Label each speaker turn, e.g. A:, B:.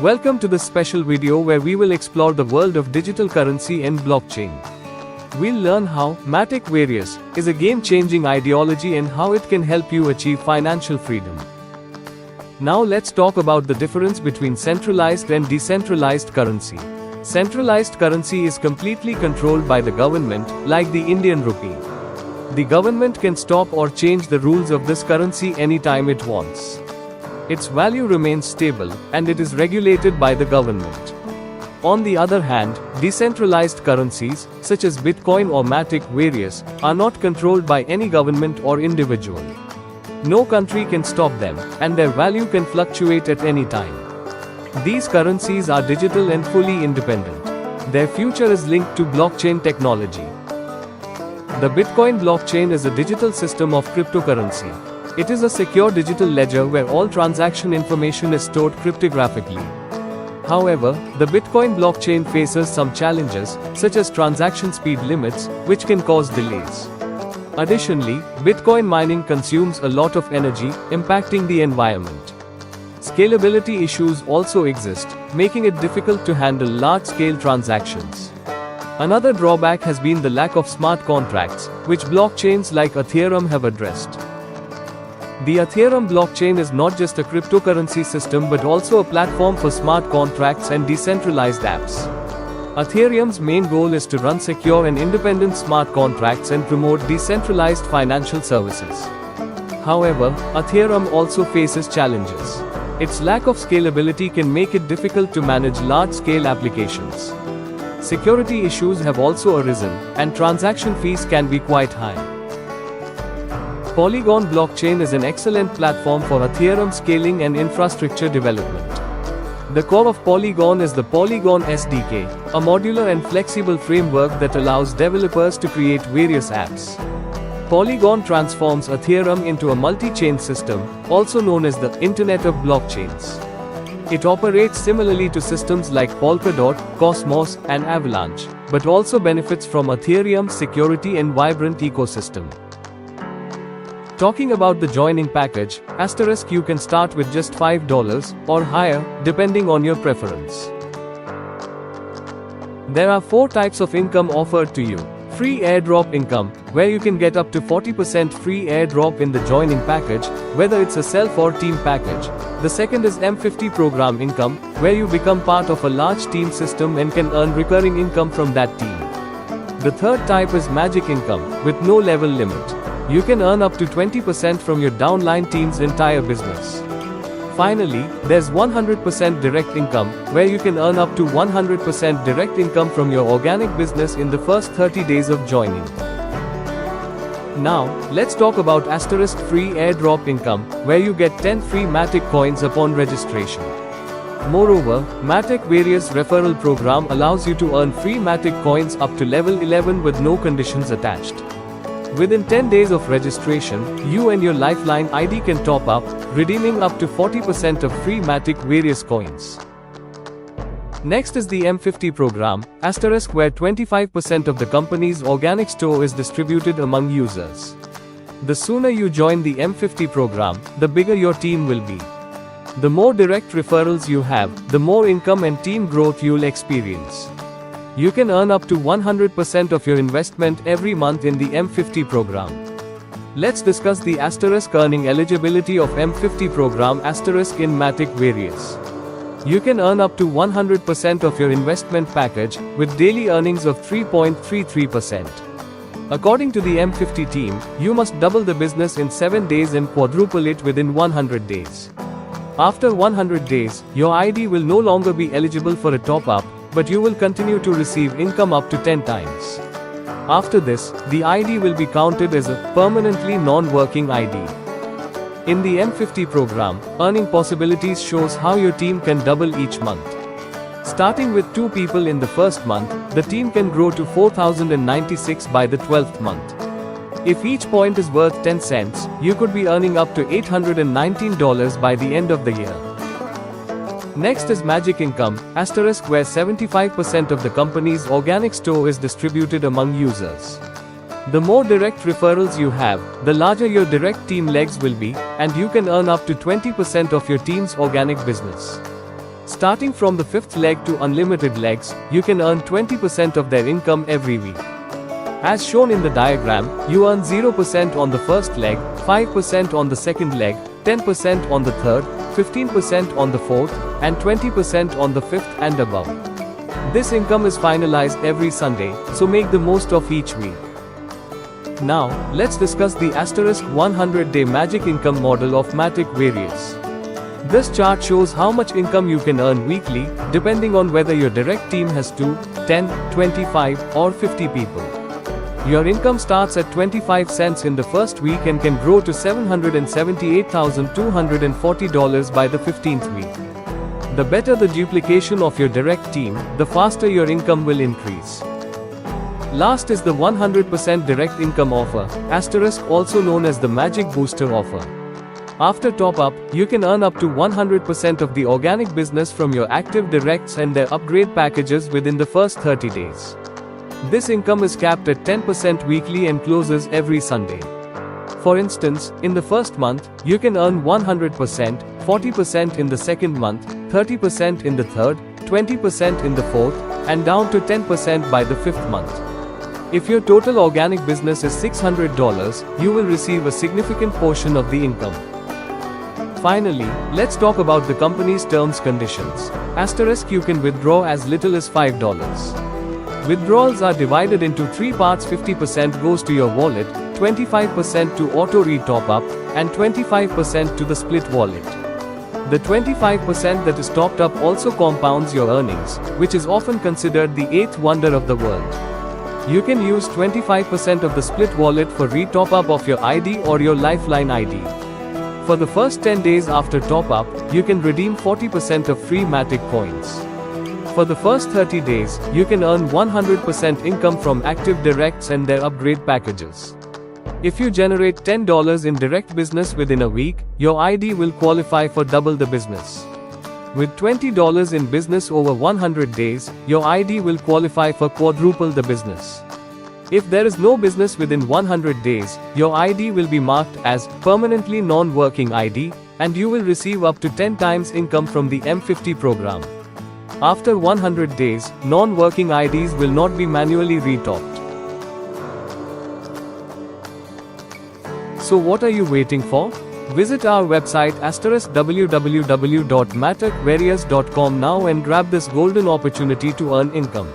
A: Welcome to this special video where we will explore the world of digital currency and blockchain. We'll learn how Matic Various is a game-changing ideology and how it can help you achieve financial freedom. Now let's talk about the difference between centralized and decentralized currency. Centralized currency is completely controlled by the government, like the Indian rupee. The government can stop or change the rules of this currency anytime it wants. Its value remains stable, and it is regulated by the government. On the other hand, decentralized currencies, such as Bitcoin or Matic Various, are not controlled by any government or individual. No country can stop them, and their value can fluctuate at any time. These currencies are digital and fully independent. Their future is linked to blockchain technology. The Bitcoin blockchain is a digital system of cryptocurrency. It is a secure digital ledger where all transaction information is stored cryptographically. However, the Bitcoin blockchain faces some challenges, such as transaction speed limits, which can cause delays. Additionally, Bitcoin mining consumes a lot of energy, impacting the environment. Scalability issues also exist, making it difficult to handle large-scale transactions. Another drawback has been the lack of smart contracts, which blockchains like Ethereum have addressed. The Ethereum blockchain is not just a cryptocurrency system but also a platform for smart contracts and decentralized apps. Ethereum's main goal is to run secure and independent smart contracts and promote decentralized financial services. However, Ethereum also faces challenges. Its lack of scalability can make it difficult to manage large-scale applications. Security issues have also arisen, and transaction fees can be quite high. Polygon blockchain is an excellent platform for Ethereum scaling and infrastructure development. The core of Polygon is the Polygon SDK, a modular and flexible framework that allows developers to create various apps. Polygon transforms Ethereum into a multi-chain system, also known as the Internet of Blockchains. It operates similarly to systems like Polkadot, Cosmos, and Avalanche, but also benefits from Ethereum's security and vibrant ecosystem. Talking about the joining package, * you can start with just $5 or higher, depending on your preference. There are 4 types of income offered to you. Free airdrop income, where you can get up to 40% free airdrop in the joining package, whether it's a self or team package. The second is M50 program income, where you become part of a large team system and can earn recurring income from that team. The third type is magic income, with no level limit. You can earn up to 20% from your downline team's entire business. Finally, there's 100% direct income, where you can earn up to 100% direct income from your organic business in the first 30 days of joining. Now, let's talk about * free airdrop income, where you get 10 free Matic coins upon registration. Moreover, Matic Various referral program allows you to earn free Matic coins up to level 11 with no conditions attached. Within 10 days of registration, you and your Lifeline ID can top up, redeeming up to 40% of free Matic Various coins. Next is the M50 program, * where 25% of the company's organic store is distributed among users. The sooner you join the M50 program, the bigger your team will be. The more direct referrals you have, the more income and team growth you'll experience. You can earn up to 100% of your investment every month in the M50 program. Let's discuss the * earning eligibility of M50 program * in Matic Various. You can earn up to 100% of your investment package, with daily earnings of 3.33%. According to the M50 team, you must double the business in 7 days and quadruple it within 100 days. After 100 days, your ID will no longer be eligible for a top-up, but you will continue to receive income up to 10 times. After this, the ID will be counted as a permanently non-working ID. In the M50 program, earning possibilities shows how your team can double each month. Starting with 2 people in the first month, the team can grow to 4,096 by the 12th month. If each point is worth 10 cents, you could be earning up to $819 by the end of the year. Next is magic income, * where 75% of the company's organic store is distributed among users. The more direct referrals you have, the larger your direct team legs will be, and you can earn up to 20% of your team's organic business. Starting from the 5th leg to unlimited legs, you can earn 20% of their income every week. As shown in the diagram, you earn 0% on the first leg, 5% on the second leg, 10% on the third, 15% on the fourth, and 20% on the fifth and above. This income is finalized every Sunday, so make the most of each week. Now, let's discuss the asterisk 100-day magic income model of Matic Various. This chart shows how much income you can earn weekly, depending on whether your direct team has 2, 10, 25, or 50 people. Your income starts at 25 cents in the first week and can grow to $778,240 by the 15th week. The better the duplication of your direct team, the faster your income will increase. Last is the 100% direct income offer, asterisk also known as the Magic Booster offer. After top-up, you can earn up to 100% of the organic business from your active directs and their upgrade packages within the first 30 days. This income is capped at 10% weekly and closes every Sunday. For instance, in the first month, you can earn 100%, 40% in the second month, 30% in the third, 20% in the fourth, and down to 10% by the fifth month. If your total organic business is $600, you will receive a significant portion of the income. Finally, let's talk about the company's terms conditions. Asterisk you can withdraw as little as $5. Withdrawals are divided into 3 parts. 50% goes to your wallet, 25% to auto re-top up, and 25% to the split wallet. The 25% that is topped up also compounds your earnings, which is often considered the 8th wonder of the world. You can use 25% of the split wallet for re-top up of your ID or your Lifeline ID. For the first 10 days after top-up, you can redeem 40% of free Matic coins. For the first 30 days, you can earn 100% income from active directs and their upgrade packages. If you generate $10 in direct business within a week, your ID will qualify for double the business. With $20 in business over 100 days, your ID will qualify for quadruple the business. If there is no business within 100 days, your ID will be marked as permanently non-working ID, and you will receive up to 10 times income from the M50 program. After 100 days, non-working IDs will not be manually retopped. So what are you waiting for? Visit our website *www.maticvarious.com now and grab this golden opportunity to earn income.